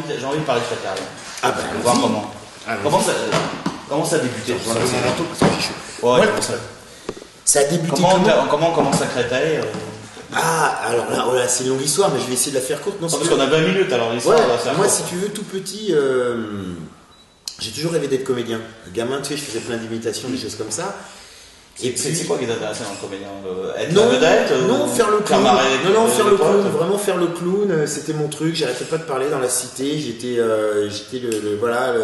j'ai envie de parler de ta carrière. Ah bah, voir comment. Comment ça a débuté? Je vais mon manteau parce que j'ai chaud. Ouais, ça a débuté comment commence à Créteil? Ah, alors là, voilà, c'est une longue histoire, mais je vais essayer de la faire courte. Non, parce qu'on a 20 minutes, alors l'histoire va faire moi, si tu veux, tout petit, j'ai toujours rêvé d'être comédien. Gamin, tu sais, je faisais plein d'imitations, des choses comme ça. Et puis, c'est quoi qui t'intéressait dans le comédien? Être non, vedette? Non, faire le clown. Non, faire le clown. Vraiment faire le clown, c'était mon truc. J'arrêtais pas de parler dans la cité. J'étais voilà.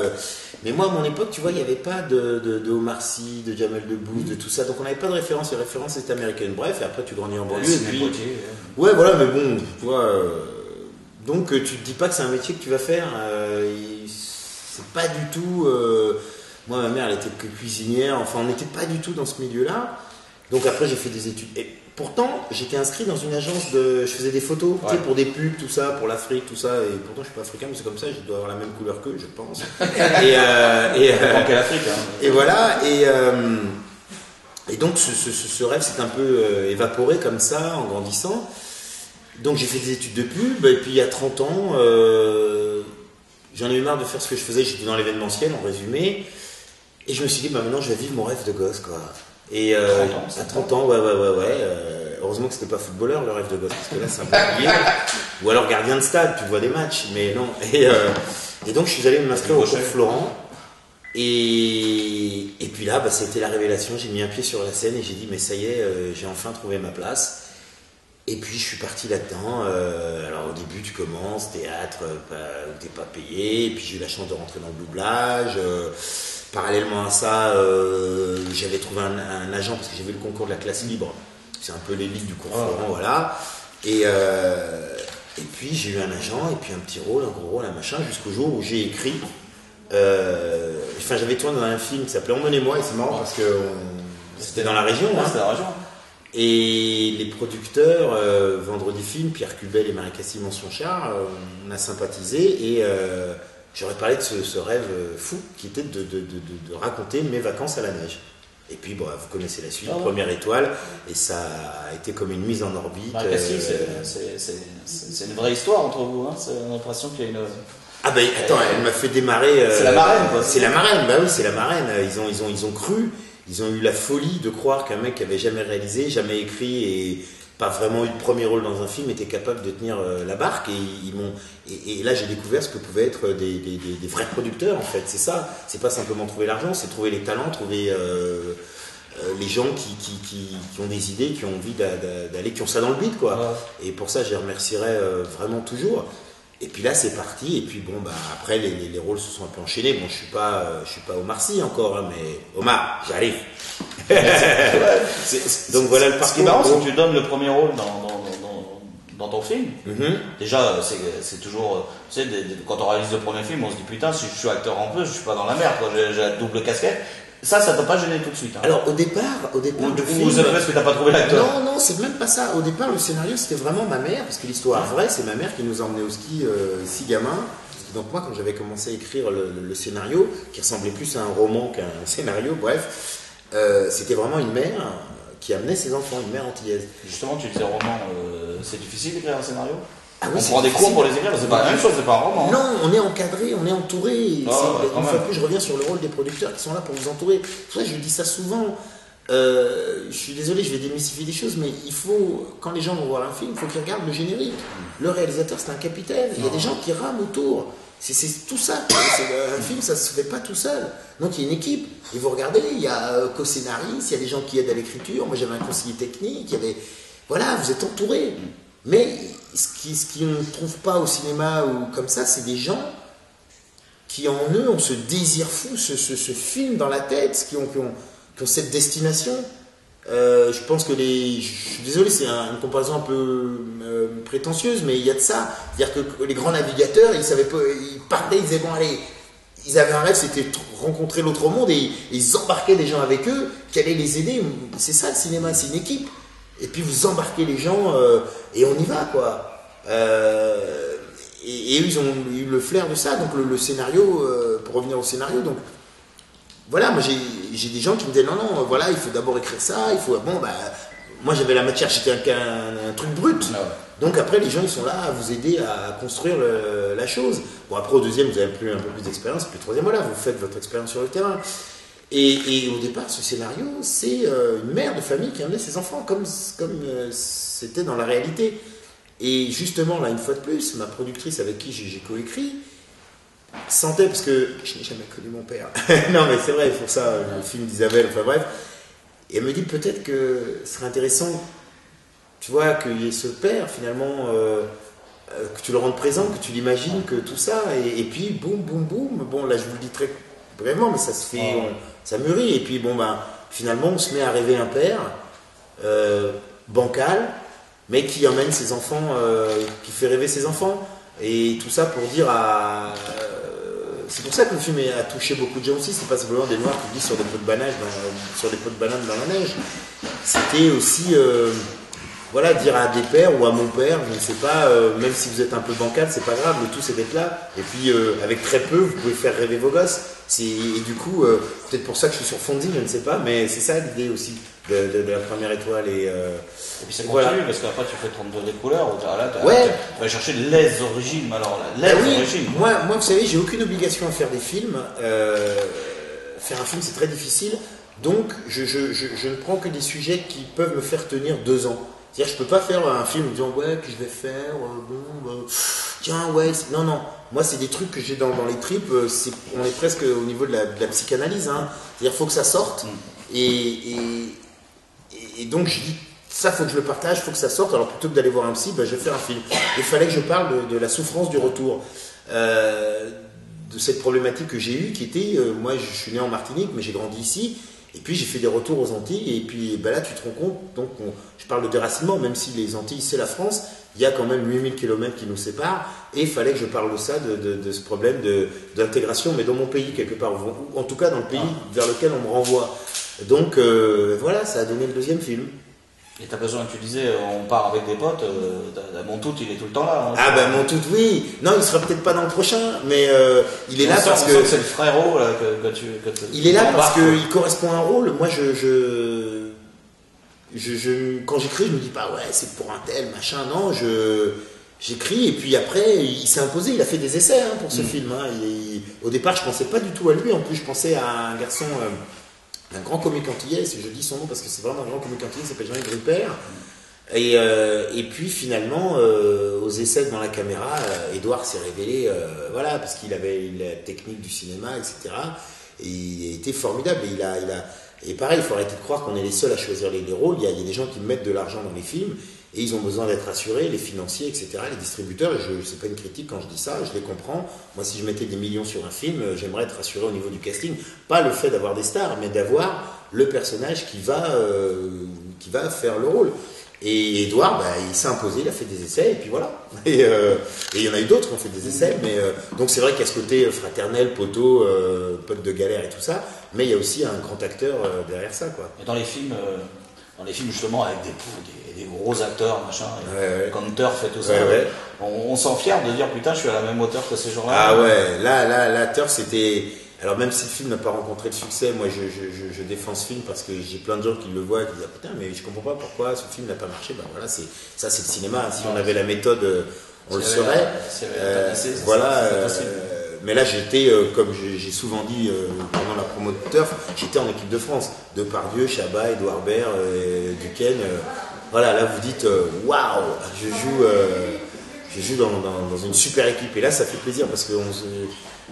Mais moi, à mon époque, tu vois, il n'y avait pas de Omar Sy, de Jamel Debbouze, de tout ça. Donc on n'avait pas de référence. Les références étaient américaines. Bref, et après tu grandis en banlieue. Et puis, ouais, voilà, mais bon, tu vois. Donc tu te dis pas que c'est un métier que tu vas faire. C'est pas du tout. Moi, ma mère, elle était cuisinière. Enfin, on n'était pas du tout dans ce milieu-là. Donc après, j'ai fait des études. Et pourtant, j'étais inscrit dans une agence de. Je faisais des photos, tu sais, pour des pubs, tout ça, pour l'Afrique, tout ça. Et pourtant, je suis pas africain, mais c'est comme ça. Je dois avoir la même couleur qu'eux, je pense. Quelle Afrique, hein. Et voilà. Et donc, ce rêve s'est un peu évaporé comme ça, en grandissant. Donc, j'ai fait des études de pub. Et puis, il y a 30 ans, j'en ai eu marre de faire ce que je faisais. J'étais dans l'événementiel, en résumé. Et je me suis dit, bah maintenant je vais vivre mon rêve de gosse, quoi. Et à 30 ans, ouais. Heureusement que c'était pas footballeur le rêve de gosse, parce que là c'est un peu oublié. Ou alors gardien de stade, tu vois des matchs, mais non. Et donc je suis allé m'inscrire au cours Florent. Et puis là, bah, c'était la révélation. J'ai mis un pied sur la scène et j'ai dit, mais ça y est, j'ai enfin trouvé ma place. Et puis je suis parti là-dedans. Alors au début, tu commences, théâtre, où t'es pas payé. Et puis j'ai eu la chance de rentrer dans le doublage. Parallèlement à ça, j'avais trouvé un agent parce que j'ai vu le concours de la classe libre. C'est un peu l'élite du cours Florent, voilà. Et puis j'ai eu un agent et puis un petit rôle, un gros rôle, un machin, jusqu'au jour où j'ai écrit. Enfin, j'avais tourné dans un film qui s'appelait Emmenez-moi et c'est marrant parce que c'était dans la région. C'était dans la région. Et les producteurs, Vendredi Film, Pierre Cubel et Marie-Cassie Mention-Char, on a sympathisé et j'aurais parlé de ce rêve fou qui était de raconter mes vacances à la neige. Et puis, bon, vous connaissez la suite, première étoile, et ça a été comme une mise en orbite. Marie-Cassie, c'est une vraie histoire entre vous, hein. C'est l'impression qu'il y a une... Ah ben attends, elle m'a fait démarrer... c'est la marraine, quoi. C'est la marraine, bah oui, c'est la marraine. Ils ont cru, ils ont eu la folie de croire qu'un mec qui avait jamais réalisé, jamais écrit et pas vraiment eu de premier rôle dans un film était capable de tenir la barque. Et là, j'ai découvert ce que pouvaient être des vrais producteurs, en fait. C'est ça, c'est pas simplement trouver l'argent, c'est trouver les talents, trouver les gens qui ont des idées, qui ont envie d'aller, qui ont ça dans le bide, quoi. Ouais. Et pour ça, je les remercierai vraiment toujours. Et puis là, c'est parti. Et puis bon, bah après, les rôles se sont un peu enchaînés. Bon, je suis pas Omar Sy encore, hein, mais Omar, j'arrive. Donc voilà le parcours. Ce qui est marrant, c'est que tu donnes le premier rôle dans ton film. Déjà, c'est toujours, tu sais, quand on réalise le premier film, on se dit putain, si je suis acteur en plus, je suis pas dans la merde, quoi. J'ai la double casquette. Ça t'a pas gêné tout de suite, hein. Alors au départ du coup, vous avez parce que t'as pas trouvé l'acteur. Non, c'est même pas ça. Au départ, le scénario c'était vraiment ma mère, parce que l'histoire vraie, c'est ma mère qui nous a emmenés au ski si gamin. Donc moi, quand j'avais commencé à écrire le scénario, qui ressemblait plus à un roman qu'un scénario, bref, c'était vraiment une mère qui amenait ses enfants, une mère antillaise. Justement, tu disais roman, c'est difficile d'écrire un scénario? Ah oui, on prend des cours pour les écrire, c'est pas la même chose, c'est pas un roman. Non, on est encadré, on est entouré. Une fois de plus, je reviens sur le rôle des producteurs qui sont là pour vous entourer. C'est vrai, je dis ça souvent. Je suis désolé, je vais démystifier des choses, mais il faut, quand les gens vont voir un film, il faut qu'ils regardent le générique. Le réalisateur, c'est un capitaine. Il y a des gens qui rament autour. C'est tout ça. Un film, ça se fait pas tout seul. Donc il y a une équipe. Et vous regardez, il y a co-scénariste, il y a des gens qui aident à l'écriture. Moi, j'avais un conseiller technique. Il y avait, voilà, vous êtes entouré. Mais ce qu'on ne trouve pas au cinéma ou comme ça, c'est des gens qui en eux ont ce désir fou, ce film dans la tête, qui ont cette destination. Je pense que je suis désolé, c'est une comparaison un peu prétentieuse, mais il y a de ça. C'est-à-dire que les grands navigateurs, ils savaient pas, ils partaient, ils disaient bon allez, ils avaient un rêve, c'était rencontrer l'autre monde et ils embarquaient des gens avec eux qui allaient les aider. C'est ça le cinéma, c'est une équipe. Et puis vous embarquez les gens et on y va, quoi. Et eux, ils ont eu le flair de ça. Donc le scénario, pour revenir au scénario, donc voilà, moi j'ai des gens qui me disent non, voilà, il faut d'abord écrire ça, il faut, bon, bah, moi j'avais la matière, j'étais un truc brut. Donc après, les gens, ils sont là à vous aider à construire la chose. Bon, après, au deuxième, vous avez un peu plus d'expérience. Puis le troisième, voilà, vous faites votre expérience sur le terrain. Et au départ, ce scénario, c'est une mère de famille qui emmenait ses enfants, comme c'était dans la réalité. Et justement, là, une fois de plus, ma productrice avec qui j'ai coécrit sentait, parce que je n'ai jamais connu mon père. Non, mais c'est vrai, pour ça, le film d'Isabelle, enfin bref. Et elle me dit peut-être que ce serait intéressant, tu vois, qu'il y ait ce père, finalement, que tu le rendes présent, que tu l'imagines, que tout ça, et puis boum, boum, boum. Bon, là, je vous le dis très brièvement, mais ça se fait, ça mûrit. Et puis, bon, ben, finalement, on se met à rêver un père bancal, mais qui emmène ses enfants, qui fait rêver ses enfants. Et tout ça pour dire c'est pour ça que le film a touché beaucoup de gens aussi, c'est pas simplement des noirs qui glissent sur des pots de bananes dans la neige. C'était aussi voilà, dire à des pères ou à mon père, je ne sais pas, même si vous êtes un peu bancal, c'est pas grave, le tout c'est d'être là. Et puis avec très peu, vous pouvez faire rêver vos gosses. Et du coup, peut-être pour ça que je suis sur Fondy, je ne sais pas, mais c'est ça l'idée aussi de la première étoile. Et puis ça continue, parce qu'après tu fais 32 des couleurs, tu vas chercher les origines, alors là, les origines. Moi, vous savez, j'ai aucune obligation à faire des films. Faire un film, c'est très difficile. Donc, je ne prends que des sujets qui peuvent me faire tenir 2 ans. C'est-à-dire, je peux pas faire un film en disant ouais, que je vais faire, tiens, ouais, non. Moi, c'est des trucs que j'ai dans les tripes. On est presque au niveau de la psychanalyse. Hein. C'est-à-dire, faut que ça sorte. Et donc, je dis, ça, faut que je le partage, faut que ça sorte. Alors, plutôt que d'aller voir un psy, je vais faire un film. Il fallait que je parle de la souffrance du retour. De cette problématique que j'ai eue, qui était, moi, je suis né en Martinique, mais j'ai grandi ici. Et puis j'ai fait des retours aux Antilles, et puis là tu te rends compte, donc je parle de déracinement, même si les Antilles c'est la France, il y a quand même 8000 km qui nous séparent, et il fallait que je parle de ça, de ce problème d'intégration, mais dans mon pays quelque part, ou en tout cas dans le pays vers lequel on me renvoie. Donc voilà, ça a donné le deuxième film. Et t'as besoin, tu disais, on part avec des potes, Montout, il est tout le temps là. Hein, Montout, oui. Non, il sera peut-être pas dans le prochain, mais il est là parce que... c'est le frérot là, il est là parce qu'il correspond à un rôle. Moi, quand j'écris, je me dis pas, ouais, c'est pour un tel, machin. Non, j'écris, et puis après, il s'est imposé. Il a fait des essais pour ce film. Hein. Au départ, je pensais pas du tout à lui. En plus, je pensais à un garçon... un grand comique antillais, je dis son nom parce que c'est vraiment un grand comique antillais, il s'appelle Jean-Yves Rupert. Et puis finalement, aux essais devant la caméra, Édouard s'est révélé, voilà, parce qu'il avait la technique du cinéma, etc. Et il était formidable. Et pareil, il faut arrêter de croire qu'on est les seuls à choisir les rôles. Il y a des gens qui mettent de l'argent dans les films, et ils ont besoin d'être assurés, les financiers, etc., les distributeurs. C'est pas une critique quand je dis ça, je les comprends. Moi, si je mettais des millions sur un film, j'aimerais être assuré au niveau du casting. Pas le fait d'avoir des stars, mais d'avoir le personnage qui va faire le rôle. Et Édouard, il s'est imposé, il a fait des essais, et puis voilà. Et il y en a eu d'autres qui ont fait des essais, mais donc c'est vrai qu'il y a ce côté fraternel, poteau, pote de galère et tout ça, mais il y a aussi un grand acteur derrière ça, quoi. Et dans les films justement avec des gros acteurs, machin, comme Turf fait tout ça, on sent fier de dire putain, je suis à la même hauteur que ces gens-là. Ah ouais, là, Turf c'était. Alors même si le film n'a pas rencontré le succès, moi je défends ce film parce que j'ai plein de gens qui le voient et qui disent ah, putain, mais je comprends pas pourquoi ce film n'a pas marché. Voilà, c'est le cinéma. Si on avait la méthode, on le saurait. Voilà. Mais là, j'étais, comme j'ai souvent dit pendant la promo de Turf, j'étais en équipe de France. Depardieu, Chabat, Edouard Baird, Duquesne. Voilà, là vous dites waouh, je joue dans une super équipe. Et là, ça fait plaisir parce que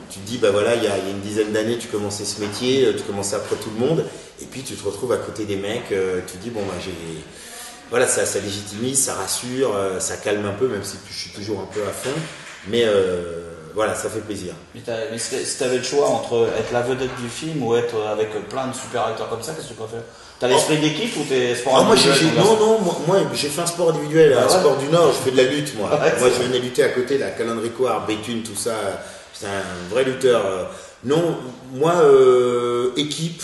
tu te dis, voilà, il y a une dizaine d'années, tu commençais ce métier, tu commençais après tout le monde, et puis tu te retrouves à côté des mecs, tu te dis, voilà, ça légitimise, ça rassure, ça calme un peu, même si je suis toujours un peu à fond, mais voilà, ça fait plaisir. Mais si tu avais le choix entre être la vedette du film ou être avec plein de super acteurs comme ça, qu'est-ce que tu préfères? T'as l'esprit d'équipe ou t'es sport individuel? Moi j'ai fait un sport individuel, un sport du Nord, je fais de la lutte, moi. Moi je venais lutter à côté, la Calandricoire, Béthune, tout ça, c'est un vrai lutteur. Non, moi, équipe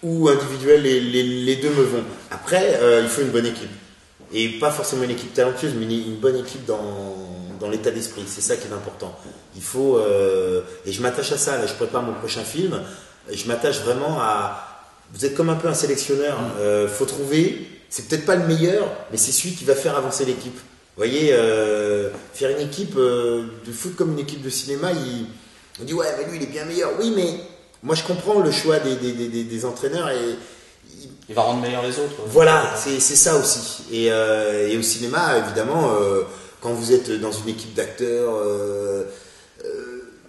ou individuel, les deux me vont. Après, il faut une bonne équipe. Et pas forcément une équipe talentueuse, mais une bonne équipe dans l'état d'esprit. C'est ça qui est important. Il faut... et je m'attache à ça. Là, je prépare mon prochain film. Et je m'attache vraiment à... Vous êtes comme un peu un sélectionneur. Faut trouver... C'est peut-être pas le meilleur, mais c'est celui qui va faire avancer l'équipe. voyez, faire une équipe de foot comme une équipe de cinéma, on dit ouais, mais lui il est bien meilleur. Oui, mais moi je comprends le choix des entraîneurs et il va rendre meilleur les autres. Voilà, c'est ça aussi. Et au cinéma, évidemment, quand vous êtes dans une équipe d'acteurs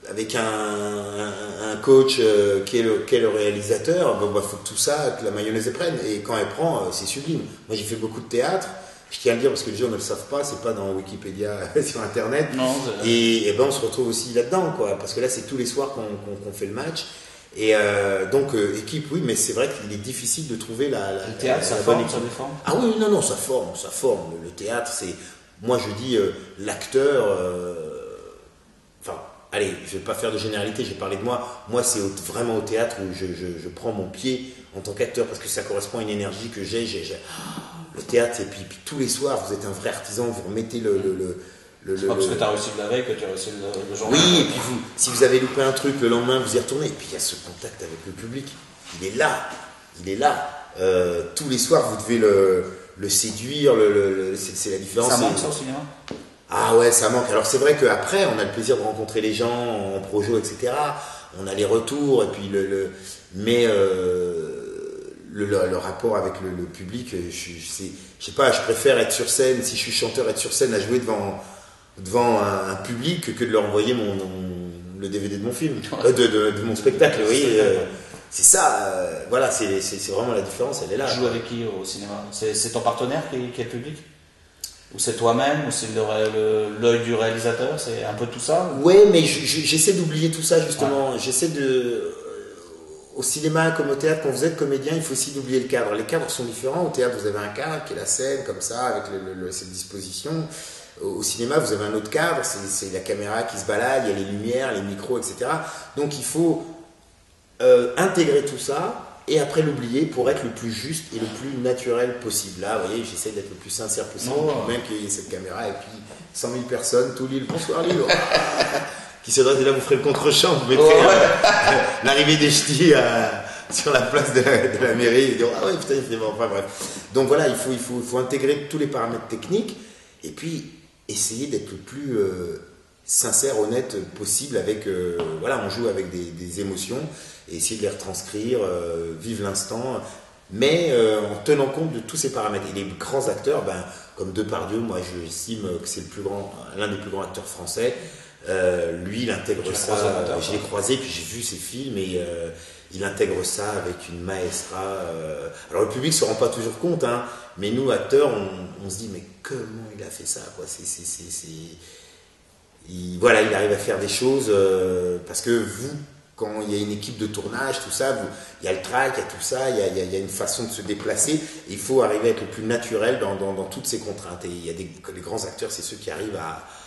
avec un coach qui est le réalisateur, faut que tout ça, que la mayonnaise prenne. Et quand elle prend, c'est sublime. Moi, j'ai fait beaucoup de théâtre. Je tiens à le dire parce que les gens ne le savent pas, c'est pas dans Wikipédia sur Internet. Non, et on se retrouve aussi là-dedans, quoi. Parce que là, c'est tous les soirs qu'on fait le match. Et donc, équipe, oui, mais c'est vrai qu'il est difficile de trouver le théâtre, ça forme, ça déforme. Ah oui, non, ça forme. Le théâtre, c'est, moi je dis, l'acteur, enfin, allez, je vais pas faire de généralité, j'ai parlé de moi. Moi, c'est vraiment au théâtre où je prends mon pied en tant qu'acteur parce que ça correspond à une énergie que j'ai. Le théâtre, et puis tous les soirs, vous êtes un vrai artisan, vous remettez c'est pas parce que tu as réussi de la veille que tu as réussi le jour. Oui, et puis si vous avez loupé un truc le lendemain, vous y retournez. Et puis il y a ce contact avec le public. Il est là. Tous les soirs, vous devez le séduire. C'est la différence. Ça manque ça au cinéma? Ah ouais, ça manque. Alors c'est vrai qu'après, on a le plaisir de rencontrer les gens en projo, etc. On a les retours, et puis mais le rapport avec le public, je sais pas, je préfère être sur scène, si je suis chanteur, être sur scène à jouer devant un public que de leur envoyer le DVD de mon film, de mon spectacle, oui. C'est ça, voilà, c'est vraiment la différence, elle est là. Tu joues avec qui au cinéma? C'est ton partenaire qui est le public? Ou c'est toi-même? Ou c'est l'œil du réalisateur? C'est un peu tout ça? Oui, mais j'essaie d'oublier tout ça, justement. Ouais. J'essaie au cinéma comme au théâtre, quand vous êtes comédien, il faut aussi d'oublier le cadre. Les cadres sont différents. Au théâtre, vous avez un cadre qui est la scène, comme ça, avec cette disposition. Au cinéma, vous avez un autre cadre, c'est la caméra qui se balade, il y a les lumières, les micros, etc. Donc il faut intégrer tout ça et après l'oublier pour être le plus juste et le plus naturel possible. Là, vous voyez, j'essaie d'être le plus sincère possible, même qu'il y ait cette caméra et puis 100 000 personnes, tout Lille, bonsoir Lille. Qui se dresse, et là vous ferez le contre-champ, vous mettrez l'arrivée des ch'tis sur la place de la mairie et dire ah ouais putain il fait bon, enfin bref. Donc voilà, il faut intégrer tous les paramètres techniques et puis essayer d'être le plus sincère, honnête possible avec voilà, on joue avec des émotions et essayer de les retranscrire, vivre l'instant, mais en tenant compte de tous ces paramètres. Et les grands acteurs, comme Depardieu, moi j'estime que c'est l'un des plus grands acteurs français. Lui, il intègre ça. Je l'ai croisé, puis j'ai vu ses films et il intègre ça avec une maestra. Alors le public se rend pas toujours compte, hein, mais nous acteurs, on se dit mais comment il a fait ça, quoi. Voilà, il arrive à faire des choses parce que quand il y a une équipe de tournage, tout ça, il y a le track, il y a tout ça, il y a une façon de se déplacer. Et il faut arriver à être le plus naturel dans toutes ces contraintes. Et il y a les grands acteurs, c'est ceux qui arrivent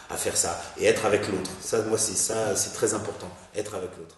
à faire ça et être avec l'autre. Ça, moi, c'est très important, être avec l'autre.